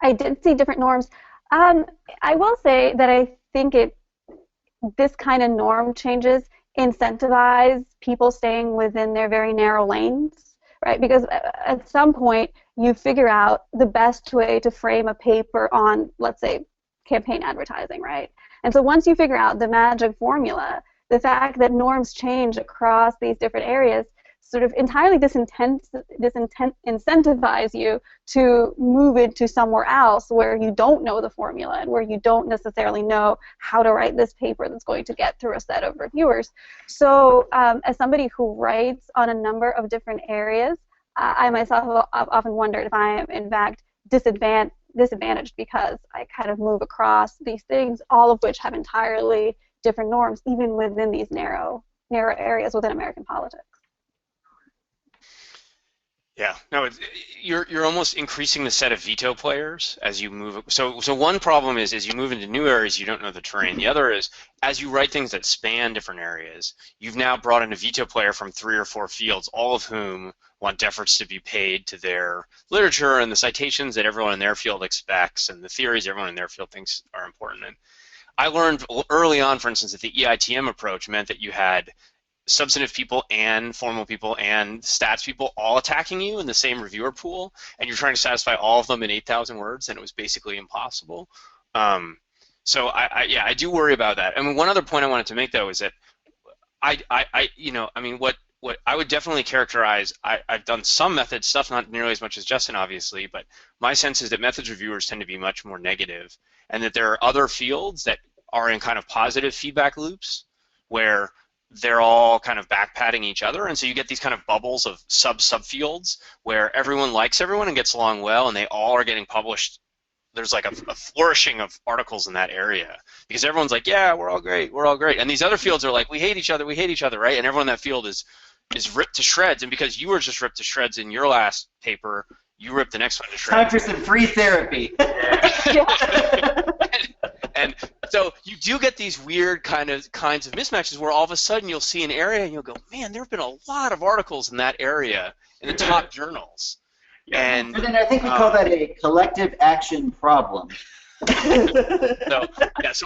I did see different norms. I will say that I think this kind of norm changes incentivize people staying within their very narrow lanes, right? Because at some point you figure out the best way to frame a paper on, let's say, campaign advertising, right? And so once you figure out the magic formula, the fact that norms change across these different areas sort of entirely disincentivize you to move into somewhere else where you don't know the formula and where you don't necessarily know how to write this paper that's going to get through a set of reviewers. So as somebody who writes on a number of different areas, I myself have often wondered if I am in fact disadvantaged because I kind of move across these things, all of which have entirely different norms, even within these narrow areas within American politics. Yeah, no, you're almost increasing the set of veto players as you move. So one problem is as you move into new areas, you don't know the terrain. The other is as you write things that span different areas, you've now brought in a veto player from 3 or 4 fields, all of whom want deference to be paid to their literature and the citations that everyone in their field expects and the theories everyone in their field thinks are important. And I learned early on, for instance, that the EITM approach meant that you had substantive people and formal people and stats people all attacking you in the same reviewer pool, and you're trying to satisfy all of them in 8,000 words, and it was basically impossible. So I do worry about that. I mean, one other point I wanted to make though is that what I would definitely characterize, I've done some methods stuff, not nearly as much as Justin, obviously, but my sense is that methods reviewers tend to be much more negative, and that there are other fields that are in kind of positive feedback loops where they're all kind of backpatting each other, and so you get these kind of bubbles of subfields where everyone likes everyone and gets along well, and they all are getting published. There's like a flourishing of articles in that area because everyone's like, yeah, we're all great, and these other fields are like, we hate each other, right? And everyone in that field is ripped to shreds, and because you were just ripped to shreds in your last paper, you ripped the next one to shreds. Time for some free therapy. And so you do get these weird kinds of mismatches where all of a sudden you'll see an area and you'll go, man, there have been a lot of articles in that area in the top journals. And then I think we call that a collective action problem. So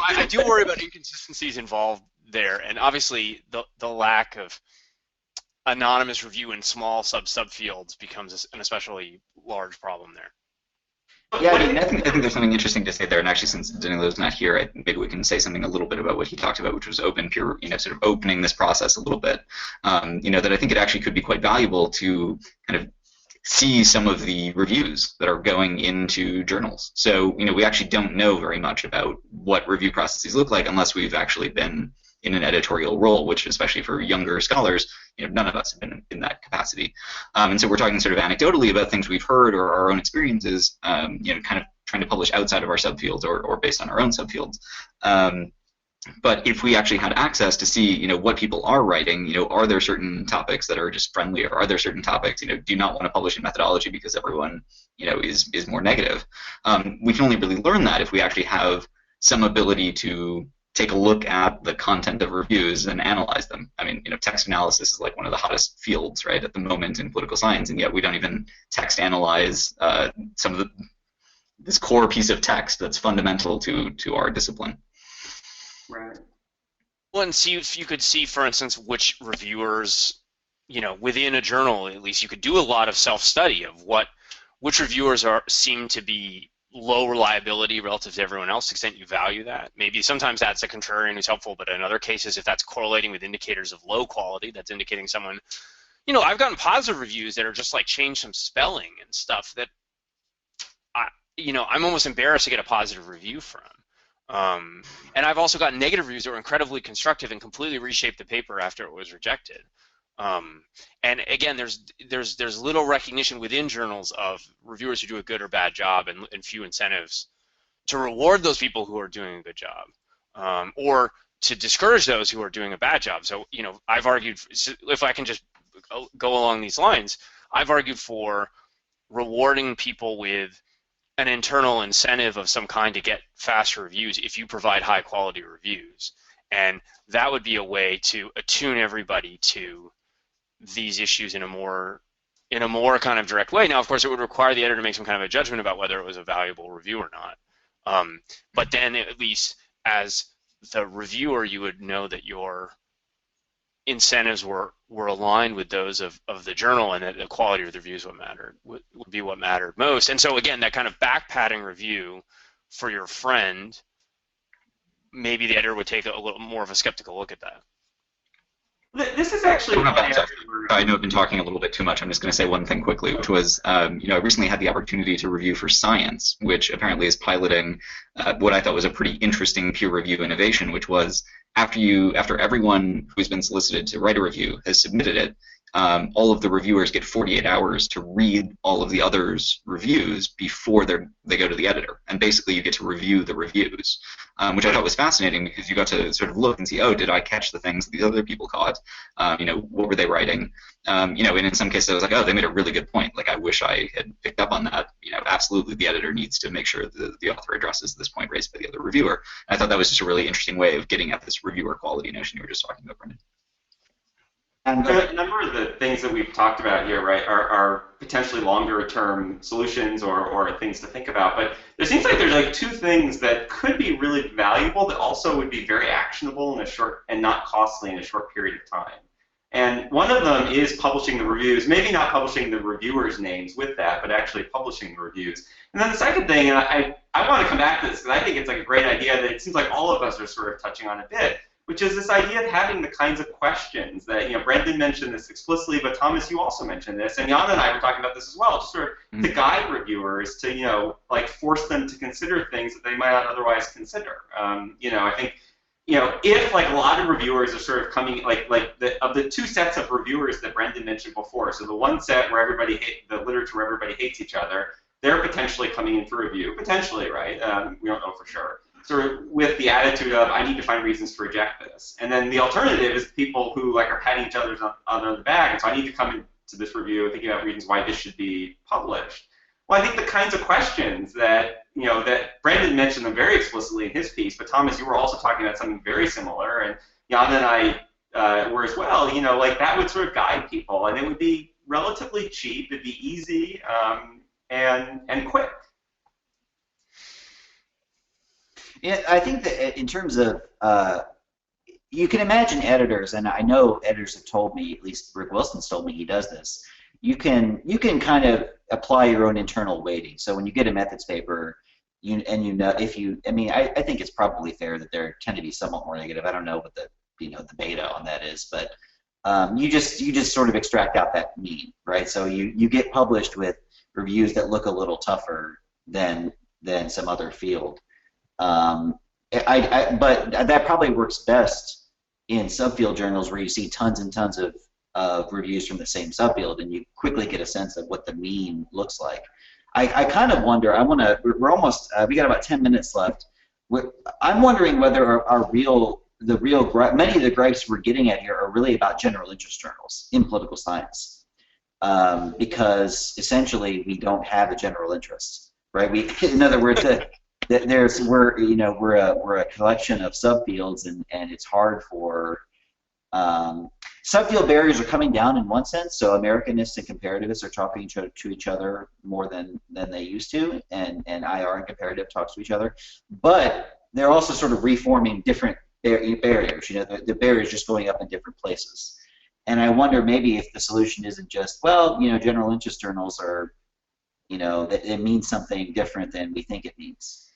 I do worry about inconsistencies involved there, and obviously the lack of anonymous review in small subfields becomes an especially large problem there. Yeah, I think there's something interesting to say there, and actually, since Danilo's not here, maybe we can say something a little bit about what he talked about, which was open peer, sort of opening this process a little bit. That I think it actually could be quite valuable to kind of see some of the reviews that are going into journals. So, we actually don't know very much about what review processes look like unless we've actually been in an editorial role, which, especially for younger scholars, none of us have been in that capacity. And so we're talking sort of anecdotally about things we've heard or our own experiences, kind of trying to publish outside of our subfields or based on our own subfields. But if we actually had access to see, what people are writing, are there certain topics that are just friendly, or are there certain topics, do you not want to publish in methodology because everyone, is more negative? We can only really learn that if we actually have some ability to take a look at the content of reviews and analyze them. I mean, text analysis is like one of the hottest fields, right, at the moment in political science, and yet we don't even text analyze some of this core piece of text that's fundamental to our discipline. Right. Once you could see, for instance, which reviewers, within a journal at least, you could do a lot of self-study of which reviewers seem to be low reliability relative to everyone else, to the extent you value that. Maybe sometimes that's a contrarian who's helpful, but in other cases, if that's correlating with indicators of low quality, that's indicating someone, I've gotten positive reviews that are just like change some spelling and stuff that, I'm almost embarrassed to get a positive review from. And I've also gotten negative reviews that were incredibly constructive and completely reshaped the paper after it was rejected. And again, there's little recognition within journals of reviewers who do a good or bad job, and few incentives to reward those people who are doing a good job, or to discourage those who are doing a bad job. So, I've argued, if I can just go along these lines, I've argued for rewarding people with an internal incentive of some kind to get faster reviews if you provide high quality reviews. And that would be a way to attune everybody to these issues in a more kind of direct way. Now, of course, it would require the editor to make some kind of a judgment about whether it was a valuable review or not. But then, at least as the reviewer, you would know that your incentives were aligned with those of the journal, and that the quality of the reviews would be what mattered most. And so, again, that kind of back-patting review for your friend, maybe the editor would take a little more of a skeptical look at that. This is actually... I know I've been talking a little bit too much. I'm just going to say one thing quickly, which was, I recently had the opportunity to review for Science, which apparently is piloting what I thought was a pretty interesting peer review innovation, which was after everyone who's been solicited to write a review has submitted it, all of the reviewers get 48 hours to read all of the others' reviews before they go to the editor. And basically you get to review the reviews, which I thought was fascinating because you got to sort of look and see, oh, did I catch the things that these other people caught? What were they writing? And in some cases I was like, oh, they made a really good point. Like, I wish I had picked up on that. Absolutely the editor needs to make sure that the author addresses this point raised by the other reviewer. And I thought that was just a really interesting way of getting at this reviewer quality notion you were just talking about, Brendan. And a number of the things that we've talked about here, right, are potentially longer-term solutions or things to think about. But there seems like there's like two things that could be really valuable that also would be very actionable in a short and not costly in a short period of time. And one of them is publishing the reviews, maybe not publishing the reviewers' names with that, but actually publishing the reviews. And then the second thing, and I want to come back to this because I think it's like a great idea that it seems like all of us are sort of touching on a bit, which is this idea of having the kinds of questions that, Brendan mentioned this explicitly, but Thomas, you also mentioned this, and Yanna and I were talking about this as well, just sort of to guide reviewers to, like force them to consider things that they might not otherwise consider. I think, if like a lot of reviewers are sort of coming, of the two sets of reviewers that Brendan mentioned before, so the one set where the literature where everybody hates each other, they're potentially coming in for review, potentially, right? We don't know for sure. Sort of with the attitude of, I need to find reasons to reject this. And then the alternative is people who like are patting each other on the back, and so I need to come into this review thinking about reasons why this should be published. Well, I think the kinds of questions that, that Brendan mentioned them very explicitly in his piece, but Thomas, you were also talking about something very similar, and Yanna and I were as well, like that would sort of guide people, and it would be relatively cheap, it'd be easy, and quick. Yeah, I think that in terms of, you can imagine editors, and I know editors have told me, at least Rick Wilson's told me he does this, you can kind of apply your own internal weighting. So when you get a methods paper, I think it's probably fair that there tend to be somewhat more negative. I don't know what the beta on that is, but you just sort of extract out that mean, right? So you get published with reviews that look a little tougher than some other field. But that probably works best in subfield journals where you see tons and tons of reviews from the same subfield, and you quickly get a sense of what the mean looks like. I kind of wonder. We're almost. We got about 10 minutes left. I'm wondering whether many of the gripes we're getting at here are really about general interest journals in political science, because essentially we don't have a general interest, right? In other words, we're a collection of subfields, and it's hard for subfield barriers are coming down in one sense. So Americanists and comparativists are talking to each other more than they used to, and IR and comparative talks to each other. But they're also sort of reforming different barriers. The barriers just going up in different places. And I wonder maybe if the solution isn't just, well, general interest journals are, that it means something different than we think it means.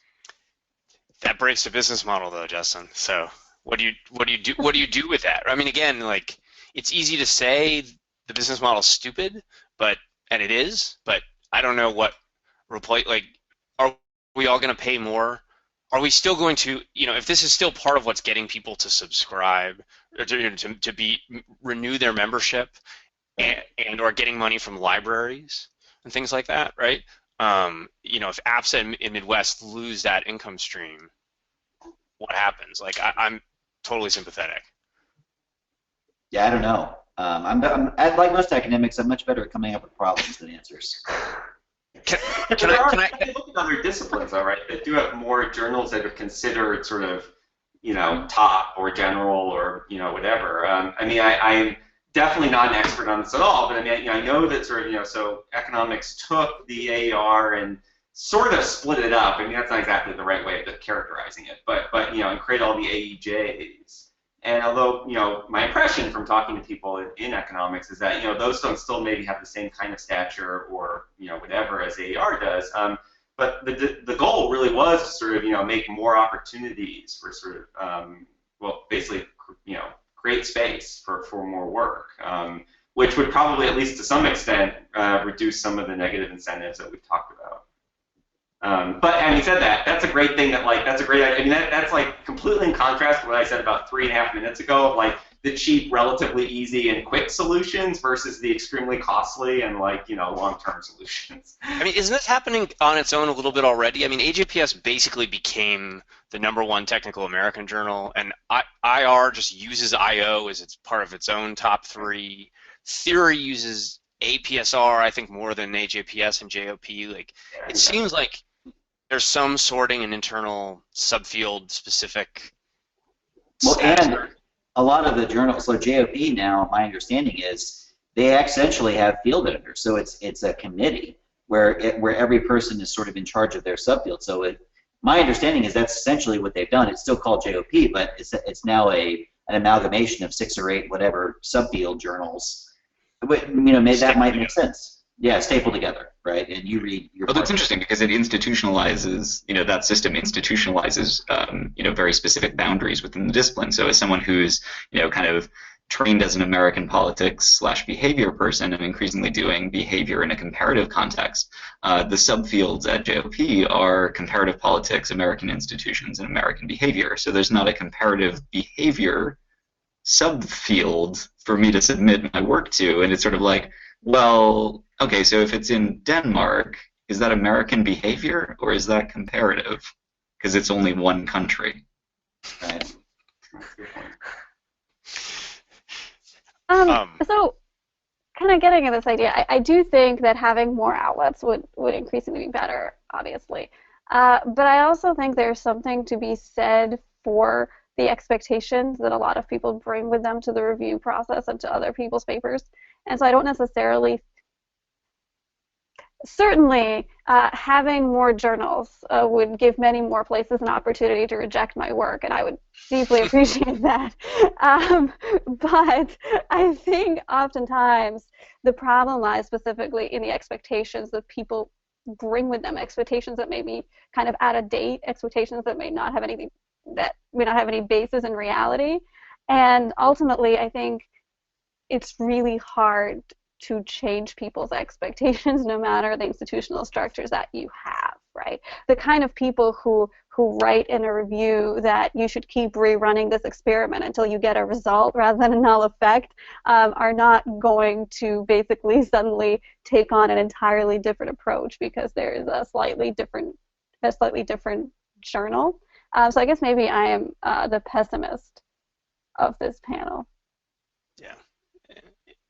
That breaks the business model, though, Justin. So what do you do with that? I mean, again, like, it's easy to say the business model is stupid, and it is, but I don't know what are we all going to pay more? Are we still going to, if this is still part of what's getting people to subscribe, or to renew their membership, and or getting money from libraries and things like that, right? If APSA in Midwest lose that income stream, what happens? Like, I'm totally sympathetic. Yeah, I don't know. I'm like most academics, I'm much better at coming up with problems than answers. Can I look at other disciplines, though, right? That do have more journals that are considered sort of, top or general or whatever. I'm definitely not an expert on this at all, but I know that sort of, so economics took the AER and sort of split it up. That's not exactly the right way of characterizing it, but and create all the AEJs. And although, my impression from talking to people in economics is that, those don't still maybe have the same kind of stature or, whatever as AER does. But the goal really was to sort of, make more opportunities for sort of, basically, create space for more work, which would probably, at least to some extent, reduce some of the negative incentives that we've talked about. But having said that, that's a great thing. That's a great idea. That's like completely in contrast to what I said about 3.5 minutes ago. Of like, the cheap, relatively easy, and quick solutions versus the extremely costly and long-term solutions. I mean, isn't this happening on its own a little bit already? I mean, AJPS basically became the #1 technical American journal, and IR just uses IO as its part of its own top 3. Theory uses APSR, I think, more than AJPS and JOP. Like, it seems like there's some sorting and internal subfield specific. Well, and a lot of the journals, so JOP now, my understanding is they essentially have field editors. So it's a committee where every person is sort of in charge of their subfield. So my understanding is that's essentially what they've done. It's still called JOP, but it's now an amalgamation of 6 or 8 whatever subfield journals. But, maybe that might make sense. Yeah, stapled together, right? And you read your. Well, that's interesting because it institutionalizes, that system institutionalizes, very specific boundaries within the discipline. So as someone who's, kind of trained as an American politics / behavior person and increasingly doing behavior in a comparative context, the subfields at JOP are comparative politics, American institutions, and American behavior. So there's not a comparative behavior subfield for me to submit my work to, and it's sort of like, well, okay, so if it's in Denmark, is that American behavior or is that comparative? Because it's only one country. Right. So, kind of getting at this idea, I do think that having more outlets would increasingly be better, obviously. But I also think there's something to be said for the expectations that a lot of people bring with them to the review process and to other people's papers. And so I don't necessarily, certainly having more journals would give many more places an opportunity to reject my work, and I would deeply appreciate that. But I think oftentimes the problem lies specifically in the expectations that people bring with them, expectations that may be kind of out of date, expectations that may not have anything, that may not have any basis in reality. And ultimately, I think it's really hard to change people's expectations no matter the institutional structures that you have, right? The kind of people who write in a review that you should keep rerunning this experiment until you get a result rather than a null effect are not going to basically suddenly take on an entirely different approach because there is a slightly different journal. So I guess maybe I am the pessimist of this panel. Yeah.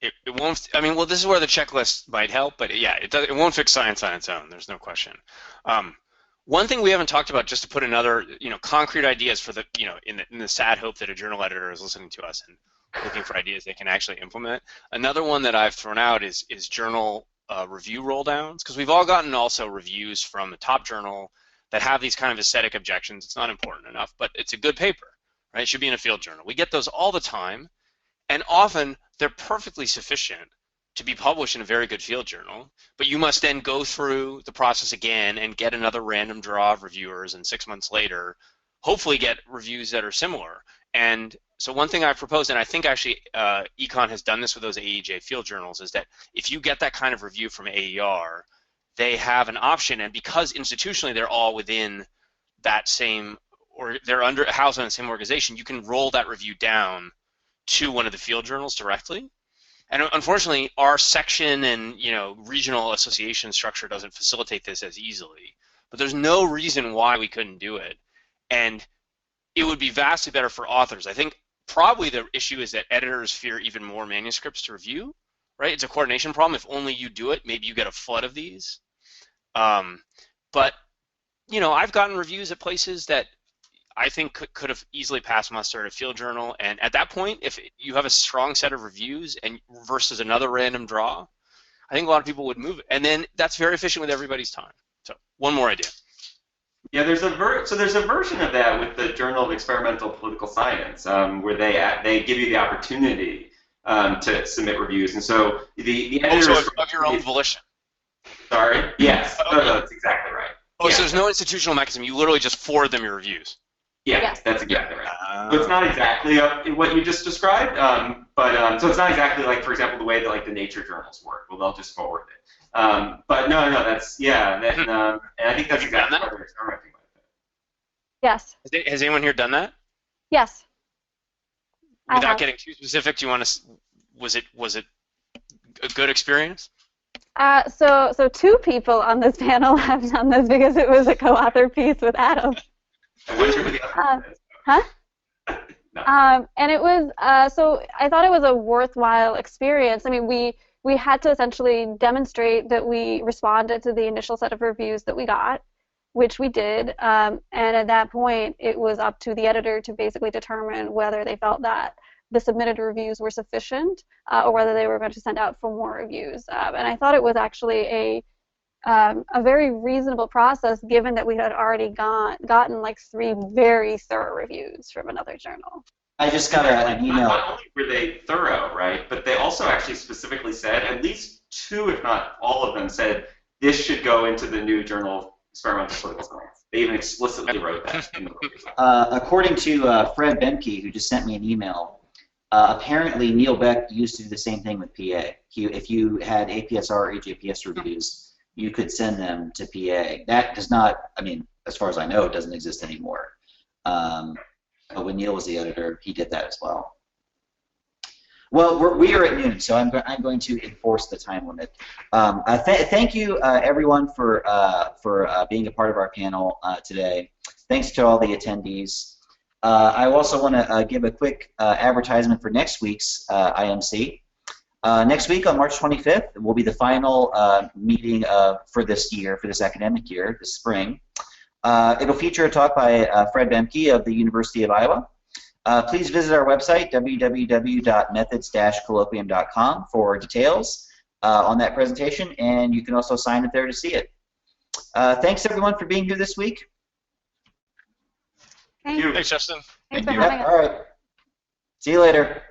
It won't. I mean, well, this is where the checklist might help, but yeah, it won't fix science on its own. There's no question. One thing we haven't talked about, just to put another, concrete ideas for the, in the sad hope that a journal editor is listening to us and looking for ideas they can actually implement. Another one that I've thrown out is journal review roll downs, because we've all gotten also reviews from the top journal that have these kind of aesthetic objections. It's not important enough, but it's a good paper, right? It should be in a field journal. We get those all the time, and often they're perfectly sufficient to be published in a very good field journal, but you must then go through the process again and get another random draw of reviewers, and 6 months later, hopefully get reviews that are similar. And so one thing I've proposed, and I think actually Econ has done this with those AEJ field journals, is that if you get that kind of review from AER, they have an option, and because institutionally they're all within that same, or they're housed in the same organization, you can roll that review down to one of the field journals directly. And unfortunately, our section and regional association structure doesn't facilitate this as easily. But there's no reason why we couldn't do it. And it would be vastly better for authors. I think probably the issue is that editors fear even more manuscripts to review, right? It's a coordination problem. If only you do it, maybe you get a flood of these. But I've gotten reviews at places that I think could have easily passed muster at a field journal, and at that point, if you have a strong set of reviews and versus another random draw, I think a lot of people would move it, and then that's very efficient with everybody's time. So one more idea. Yeah, there's a version of that with the Journal of Experimental Political Science, where they give you the opportunity to submit reviews, and so the editors of your own volition. Sorry. Yes. Okay. No, that's exactly right. Oh, yeah. So there's no institutional mechanism. You literally just forward them your reviews. Yeah, yes. That's exactly right. So it's not exactly what you just described, but so it's not exactly like, for example, the way that the nature journals work. Well, they'll just forward it. But no, that's and I think that's exactly what they're experimenting with. Yes. Has anyone here done that? Yes. Without getting too specific, do you want to? Was it a good experience? So two people on this panel have done this because it was a co-author piece with Adam. And what's the other? Huh? No. And it was so I thought it was a worthwhile experience. I mean, we had to essentially demonstrate that we responded to the initial set of reviews that we got, which we did. And at that point, it was up to the editor to basically determine whether they felt that the submitted reviews were sufficient or whether they were going to send out for more reviews. And I thought it was actually a very reasonable process, given that we had already gotten like 3 very thorough reviews from another journal. I just got an email. Not only were they thorough, right, but they also actually specifically said, at least 2, if not all of them, said this should go into the new Journal of Experimental Political Science. They even explicitly wrote that in the book. According to Fred Benke, who just sent me an email, apparently Neil Beck used to do the same thing with PA. If you had APSR or AJPS reviews, you could send them to PA. That does not, I mean, as far as I know, it doesn't exist anymore. But when Neil was the editor, he did that as well. Well, we are at noon, so I'm going to enforce the time limit. Thank you, everyone, for being a part of our panel today. Thanks to all the attendees. I also want to give a quick advertisement for next week's IMC. Next week on March 25th will be the final meeting for this year, for this academic year, this spring. It'll feature a talk by Fred Benke of the University of Iowa. Please visit our website, www.methods-colloquium.com, for details on that presentation, and you can also sign up there to see it. Thanks, everyone, for being here this week. Thank you. Thanks, Justin. Thanks for Yeah, having us. all right. See you later.